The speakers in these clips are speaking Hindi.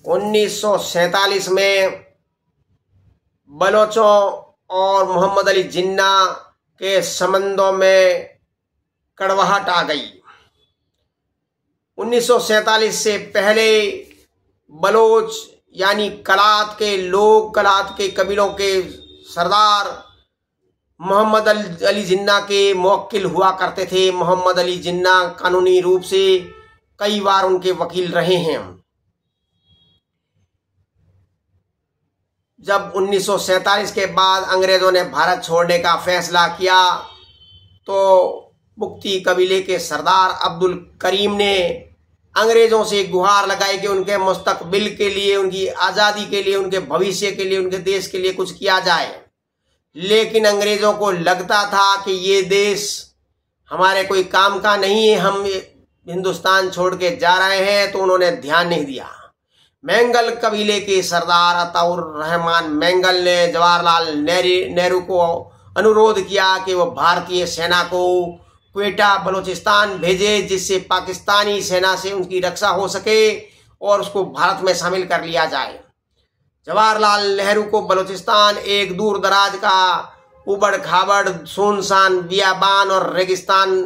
1947 में बलोचों और मोहम्मद अली जिन्ना के संबंधों में कड़वाहट आ गई। 1947 से पहले बलोच यानी कलात के लोग, कलात के कबीलों के सरदार मोहम्मद अली जिन्ना के मुवक्किल हुआ करते थे। मोहम्मद अली जिन्ना कानूनी रूप से कई बार उनके वकील रहे हैं। जब 1947 के बाद अंग्रेजों ने भारत छोड़ने का फैसला किया तो बुक्ती कबीले के सरदार अब्दुल करीम ने अंग्रेजों से गुहार लगाई कि उनके मुस्तकबिल के लिए, उनकी आज़ादी के लिए, उनके भविष्य के लिए, उनके देश के लिए कुछ किया जाए। लेकिन अंग्रेजों को लगता था कि ये देश हमारे कोई काम का नहीं है, हम हिंदुस्तान छोड़ के जा रहे हैं, तो उन्होंने ध्यान नहीं दिया। मैंगल कबीले के सरदार अताउर रहमान मैंगल ने जवाहरलाल नेहरू को अनुरोध किया कि वो भारतीय सेना को क्वेटा बलूचिस्तान भेजे, जिससे पाकिस्तानी सेना से उनकी रक्षा हो सके और उसको भारत में शामिल कर लिया जाए। जवाहरलाल नेहरू को बलूचिस्तान एक दूर दराज का उबड़ खाबड़ सुनसान बियाबान और रेगिस्तान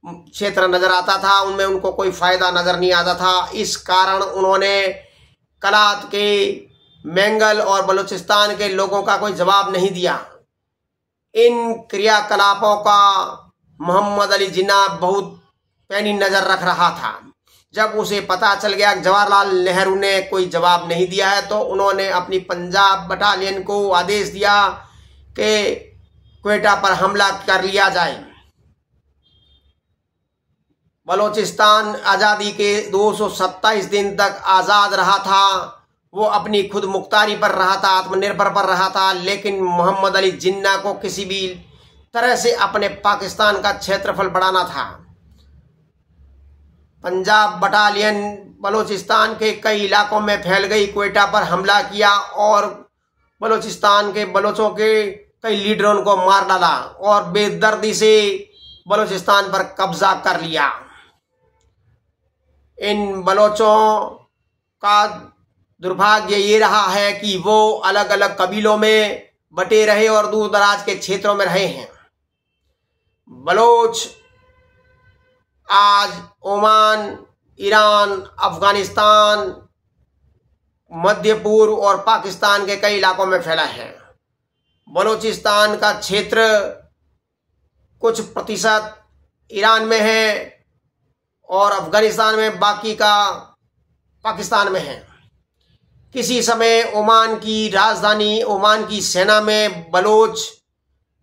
क्षेत्र नजर आता था, उनमें उनको कोई फायदा नजर नहीं आता था। इस कारण उन्होंने कलात के, मैंगल और बलूचिस्तान के लोगों का कोई जवाब नहीं दिया। इन क्रियाकलापों का मोहम्मद अली जिन्ना बहुत पैनी नजर रख रहा था। जब उसे पता चल गया कि जवाहरलाल नेहरू ने कोई जवाब नहीं दिया है, तो उन्होंने अपनी पंजाब बटालियन को आदेश दिया कि क्वेटा पर हमला कर लिया जाए। बलूचिस्तान आज़ादी के 227 दिन तक आज़ाद रहा था, वो अपनी खुद मुख्तारी पर रहा था, आत्मनिर्भर पर रहा था। लेकिन मोहम्मद अली जिन्ना को किसी भी तरह से अपने पाकिस्तान का क्षेत्रफल बढ़ाना था। पंजाब बटालियन बलूचिस्तान के कई इलाकों में फैल गई, क्वेटा पर हमला किया और बलूचिस्तान के बलोचों के कई लीडरों को मार डाला और बेदर्दी से बलूचिस्तान पर कब्जा कर लिया। इन बलोचों का दुर्भाग्य ये रहा है कि वो अलग अलग कबीलों में बटे रहे और दूर दराज के क्षेत्रों में रहे हैं। बलोच आज ओमान, ईरान, अफगानिस्तान, मध्य पूर्व और पाकिस्तान के कई इलाकों में फैला है। बलूचिस्तान का क्षेत्र कुछ प्रतिशत ईरान में है और अफगानिस्तान में, बाकी का पाकिस्तान में है। किसी समय ओमान की राजधानी, ओमान की सेना में बलोच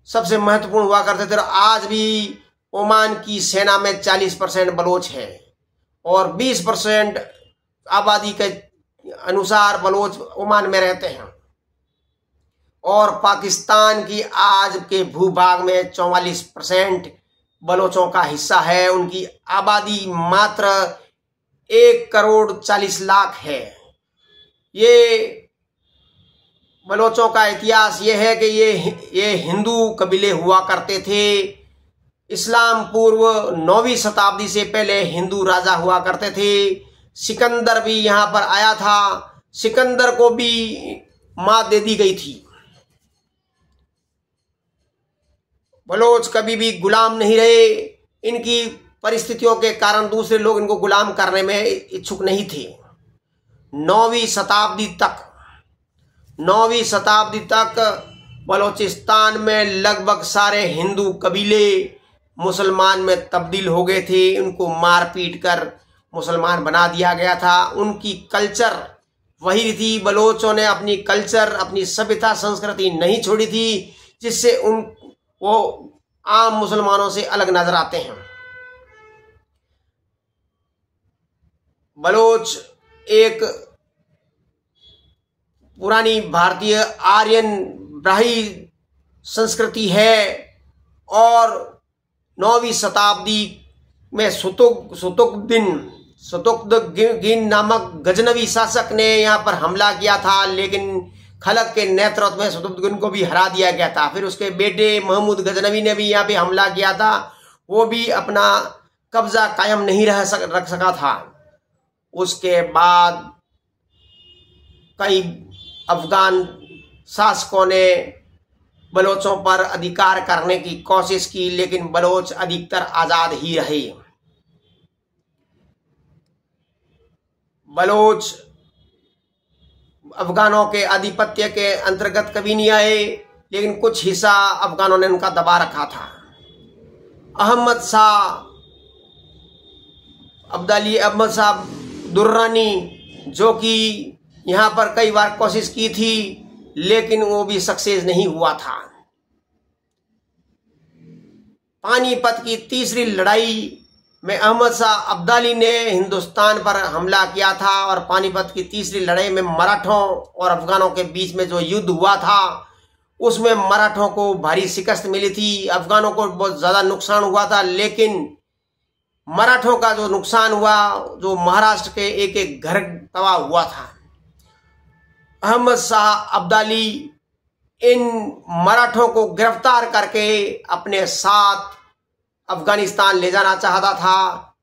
सबसे महत्वपूर्ण हुआ करते थे। आज भी ओमान की सेना में 40% बलोच है और 20% आबादी के अनुसार बलोच ओमान में रहते हैं। और पाकिस्तान की आज के भूभाग में 44% बलोचों का हिस्सा है। उनकी आबादी मात्र 1,40,00,000 है। ये बलोचों का इतिहास ये है कि ये हिंदू कबीले हुआ करते थे। इस्लाम पूर्व 9वीं शताब्दी से पहले हिंदू राजा हुआ करते थे। सिकंदर भी यहाँ पर आया था, सिकंदर को भी मात दे दी गई थी। बलोच कभी भी गुलाम नहीं रहे। इनकी परिस्थितियों के कारण दूसरे लोग इनको गुलाम करने में इच्छुक नहीं थे। 9वीं शताब्दी तक बलूचिस्तान में लगभग सारे हिंदू कबीले मुसलमान में तब्दील हो गए थे। उनको मार पीट कर मुसलमान बना दिया गया था। उनकी कल्चर वही थी। बलोचों ने अपनी कल्चर, अपनी सभ्यता, संस्कृति नहीं छोड़ी थी, जिससे वो आम मुसलमानों से अलग नजर आते हैं। बलोच एक पुरानी भारतीय आर्यन ब्राह्मी संस्कृति है और 9वीं शताब्दी में सुतुक्तगिन नामक गजनवी शासक ने यहाँ पर हमला किया था, लेकिन खलक के नेतृत्व में सुतुक्तगिन को भी हरा दिया गया था। फिर उसके बेटे महमूद गजनवी ने भी यहाँ पे हमला किया था, वो भी अपना कब्जा कायम नहीं रख सका था। उसके बाद कई अफगान शासकों ने बलोचों पर अधिकार करने की कोशिश की, लेकिन बलोच अधिकतर आजाद ही रहे। बलोच अफगानों के आधिपत्य के अंतर्गत कभी नहीं आए, लेकिन कुछ हिस्सा अफगानों ने उनका दबा रखा था। अहमद शाह दुर्रानी, जो कि यहाँ पर कई बार कोशिश की थी, लेकिन वो भी सक्सेस नहीं हुआ था। पानीपत की तीसरी लड़ाई में अहमद शाह अब्दाली ने हिंदुस्तान पर हमला किया था, और पानीपत की तीसरी लड़ाई में मराठों और अफगानों के बीच में जो युद्ध हुआ था उसमें मराठों को भारी शिकस्त मिली थी। अफगानों को बहुत ज्यादा नुकसान हुआ था, लेकिन मराठों का जो नुकसान हुआ, जो महाराष्ट्र के एक एक घर तबाह हुआ था। अहमद शाह अब्दाली इन मराठों को गिरफ्तार करके अपने साथ अफगानिस्तान ले जाना चाहता था।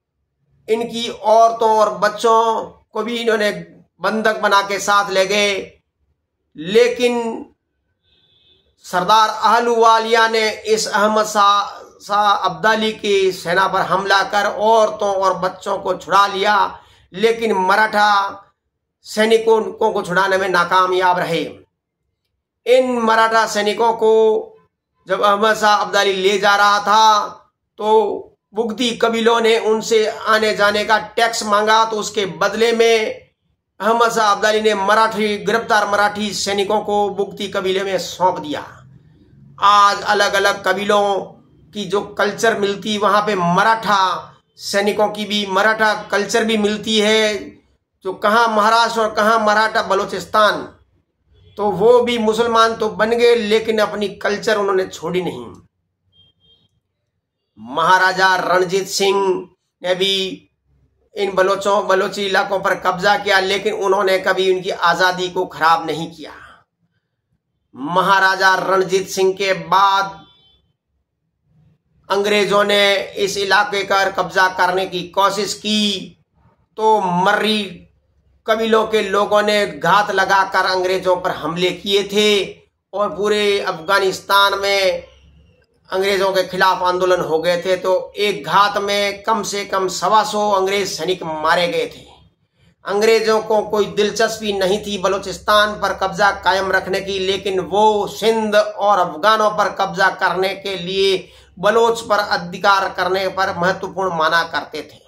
इनकी औरतों और बच्चों को भी इन्होंने बंधक बना के साथ ले गए, लेकिन सरदार अहलुवालिया ने इस अहमद शाह अब्दाली की सेना पर हमला कर औरतों और बच्चों को छुड़ा लिया, लेकिन मराठा सैनिकों को छुड़ाने में नाकामयाब रहे। इन मराठा सैनिकों को जब अहमद शाह अब्दाली ले जा रहा था तो बुगती कबीलों ने उनसे आने जाने का टैक्स मांगा, तो उसके बदले में अहमद शाह अब्दाली ने गिरफ्तार मराठी सैनिकों को बुगती कबीले में सौंप दिया। आज अलग अलग कबीलों की जो कल्चर मिलती, वहां पे मराठा सैनिकों की भी मराठा कल्चर भी मिलती है, जो कहाँ महाराष्ट्र और कहाँ मराठा बलूचिस्तान। तो वो भी मुसलमान तो बन गए, लेकिन अपनी कल्चर उन्होंने छोड़ी नहीं। महाराजा रणजीत सिंह ने भी इन बलोची इलाकों पर कब्जा किया, लेकिन उन्होंने कभी उनकी आजादी को खराब नहीं किया। महाराजा रणजीत सिंह के बाद अंग्रेजों ने इस इलाके पर कब्जा करने की कोशिश की, तो मर्री कबीलों के लोगों ने घात लगाकर अंग्रेजों पर हमले किए थे, और पूरे अफगानिस्तान में अंग्रेजों के खिलाफ आंदोलन हो गए थे। तो एक घात में कम से कम 125 अंग्रेज सैनिक मारे गए थे। अंग्रेजों को कोई दिलचस्पी नहीं थी बलूचिस्तान पर कब्जा कायम रखने की, लेकिन वो सिंध और अफगानों पर कब्जा करने के लिए बलोच पर अधिकार करने पर महत्वपूर्ण माना करते थे।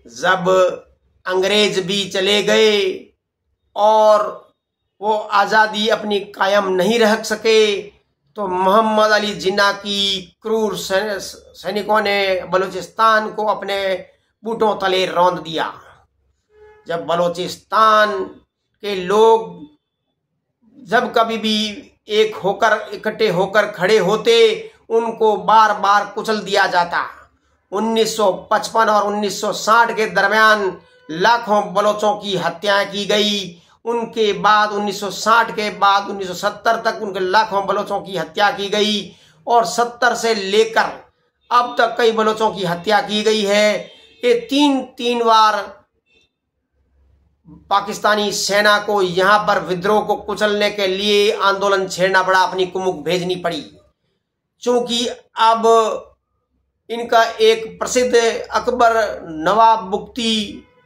जब अंग्रेज भी चले गए और वो आजादी अपनी कायम नहीं रख सके, तो मोहम्मद अली जिन्ना की क्रूर सैनिकों ने बलूचिस्तान को अपने बूटों तले रौंद दिया। जब बलूचिस्तान के लोग जब कभी भी इकट्ठे होकर खड़े होते, उनको बार बार कुचल दिया जाता। 1955 और 1960 के दरमियान लाखों बलोचों की हत्याएं की गई। उनके बाद 1960 के बाद 1970 तक उनके लाखों बलोचों की हत्या की गई, और 70 से लेकर अब तक कई बलोचों की हत्या की गई है। ये तीन बार पाकिस्तानी सेना को यहाँ पर विद्रोह को कुचलने के लिए आंदोलन छेड़ना पड़ा, अपनी कुमुक भेजनी पड़ी। चूंकि अब इनका एक प्रसिद्ध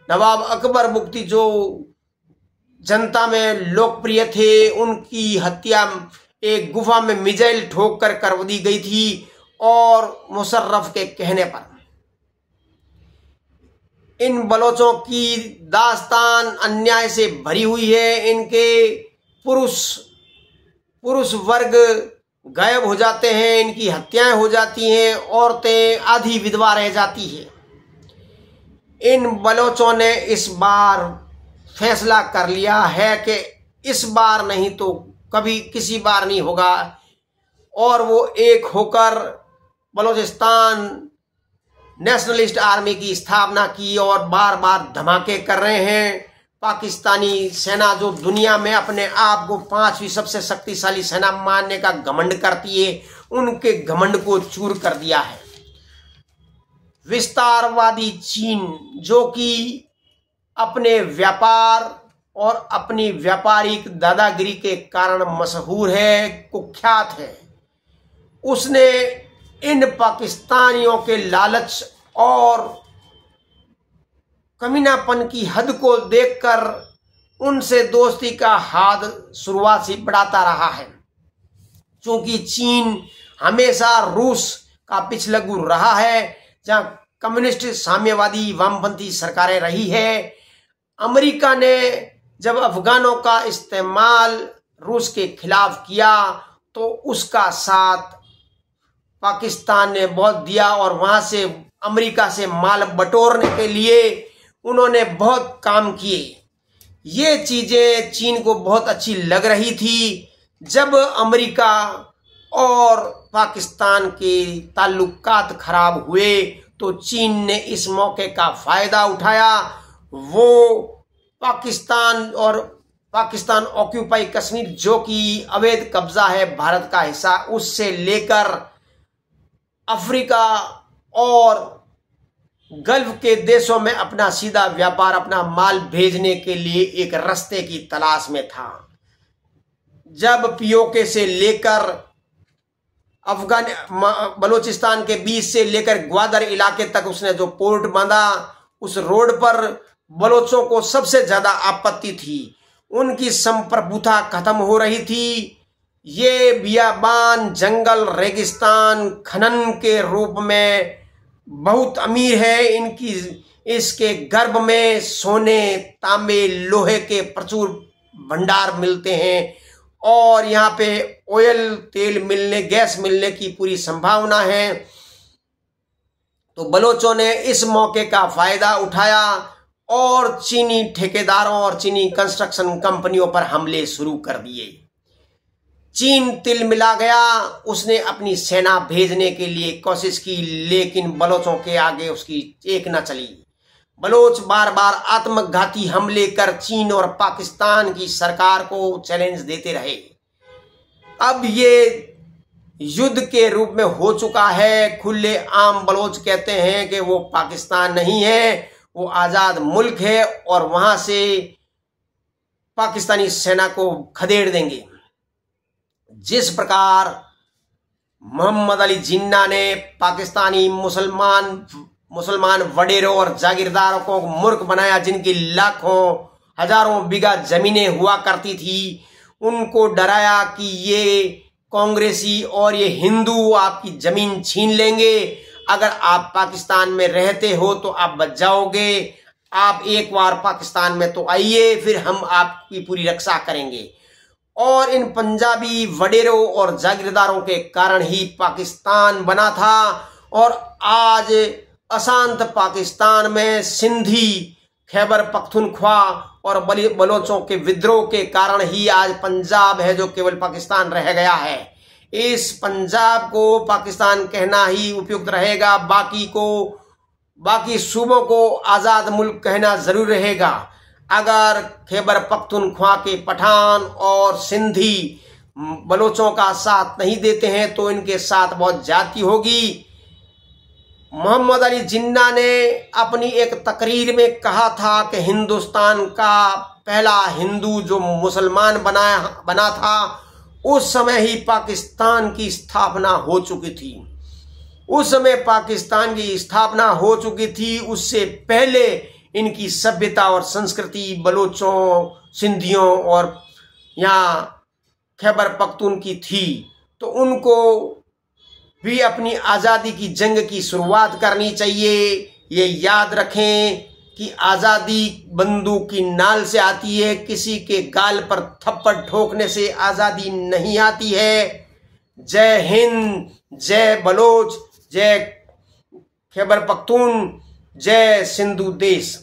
नवाब अकबर बुख्ती जो जनता में लोकप्रिय थे, उनकी हत्या एक गुफा में मिसाइल ठोक कर दी गई थी, और मुशर्रफ के कहने पर। इन बलोचों की दास्तान अन्याय से भरी हुई है। इनके पुरुष वर्ग गायब हो जाते हैं, इनकी हत्याएं हो जाती हैं, औरतें आधी विधवा रह जाती हैं। इन बलोचों ने इस बार फैसला कर लिया है कि इस बार नहीं तो कभी किसी बार नहीं होगा, और वो एक होकर बलूचिस्तान नेशनलिस्ट आर्मी की स्थापना की, और बार बार धमाके कर रहे हैं। पाकिस्तानी सेना जो दुनिया में अपने आप को 5वीं सबसे शक्तिशाली सेना मानने का घमंड करती है, उनके घमंड को चूर कर दिया है। विस्तारवादी चीन, जो कि अपने व्यापार और अपनी व्यापारिक दादागिरी के कारण मशहूर है, कुख्यात है। उसने इन पाकिस्तानियों के लालच और कमीनापन की हद को देखकर उनसे दोस्ती का हाथ शुरुआत से बढ़ाता रहा है। क्योंकि चीन हमेशा रूस का पिछलग्गू रहा है, जहां कम्युनिस्ट साम्यवादी वामपंथी सरकारें रही है। अमेरिका ने जब अफगानों का इस्तेमाल रूस के खिलाफ किया तो उसका साथ पाकिस्तान ने बहुत दिया और वहां से अमेरिका से माल बटोरने के लिए उन्होंने बहुत काम किए। ये चीजें चीन को बहुत अच्छी लग रही थी। जब अमेरिका और पाकिस्तान के ताल्लुकात खराब हुए तो चीन ने इस मौके का फायदा उठाया। वो पाकिस्तान ऑक्यूपाई कश्मीर, जो कि अवैध कब्जा है भारत का हिस्सा, उससे लेकर अफ्रीका और गल्फ के देशों में अपना सीधा व्यापार, अपना माल भेजने के लिए एक रास्ते की तलाश में था। जब पीओके से लेकर बलूचिस्तान के बीच से लेकर ग्वादर इलाके तक उसने जो पोर्ट बांधा, उस रोड पर बलोचों को सबसे ज्यादा आपत्ति थी। उनकी संप्रभुता खत्म हो रही थी। ये बियाबान, जंगल, रेगिस्तान खनन के रूप में बहुत अमीर है। इसके गर्भ में सोने, तांबे, लोहे के प्रचुर भंडार मिलते हैं और यहाँ पे ऑयल, तेल मिलने, गैस मिलने की पूरी संभावना है। तो बलोचों ने इस मौके का फायदा उठाया और चीनी ठेकेदारों और चीनी कंस्ट्रक्शन कंपनियों पर हमले शुरू कर दिए। चीन तिल मिला गया। उसने अपनी सेना भेजने के लिए कोशिश की, लेकिन बलोचों के आगे उसकी एक न चली। बलोच बार बार आत्मघाती हमले कर चीन और पाकिस्तान की सरकार को चैलेंज देते रहे। अब ये युद्ध के रूप में हो चुका है। खुले आम बलोच कहते हैं कि वो पाकिस्तान नहीं है, वो आजाद मुल्क है और वहां से पाकिस्तानी सेना को खदेड़ देंगे। जिस प्रकार मोहम्मद अली जिन्ना ने पाकिस्तानी मुसलमान वडेरों और जागीरदारों को मूर्ख बनाया, जिनकी लाखों हजारों बीघा जमीनें हुआ करती थी, उनको डराया कि ये कांग्रेसी और ये हिंदू आपकी जमीन छीन लेंगे। अगर आप पाकिस्तान में रहते हो तो आप बच जाओगे। आप एक बार पाकिस्तान में तो आइए, फिर हम आपकी पूरी रक्षा करेंगे। और इन पंजाबी वडेरों और जागीरदारों के कारण ही पाकिस्तान बना था। और आज अशांत पाकिस्तान में सिंधी, खैबर पख्तूनख्वा और बलोचों के विद्रोह के कारण ही आज पंजाब है जो केवल पाकिस्तान रह गया है। इस पंजाब को पाकिस्तान कहना ही उपयुक्त रहेगा। बाकी सूबों को आजाद मुल्क कहना जरूर रहेगा। अगर खैबर पख्तूनख्वा के पठान और सिंधी बलोचों का साथ नहीं देते हैं तो इनके साथ बहुत ज्यादती होगी। मोहम्मद अली जिन्ना ने अपनी एक तकरीर में कहा था कि हिंदुस्तान का पहला हिंदू जो मुसलमान बना था, उस समय ही पाकिस्तान की स्थापना हो चुकी थी। उस समय पाकिस्तान की स्थापना हो चुकी थी। उससे पहले इनकी सभ्यता और संस्कृति बलोचों, सिंधियों और यहाँ खैबर पख्तून की थी। तो उनको भी अपनी आज़ादी की जंग की शुरुआत करनी चाहिए। ये याद रखें कि आज़ादी बंदूक की नाल से आती है, किसी के गाल पर थप्पड़ ठोकने से आज़ादी नहीं आती है। जय हिंद, जय बलोच, जय खैबर पख्तून, जय सिंधु देश।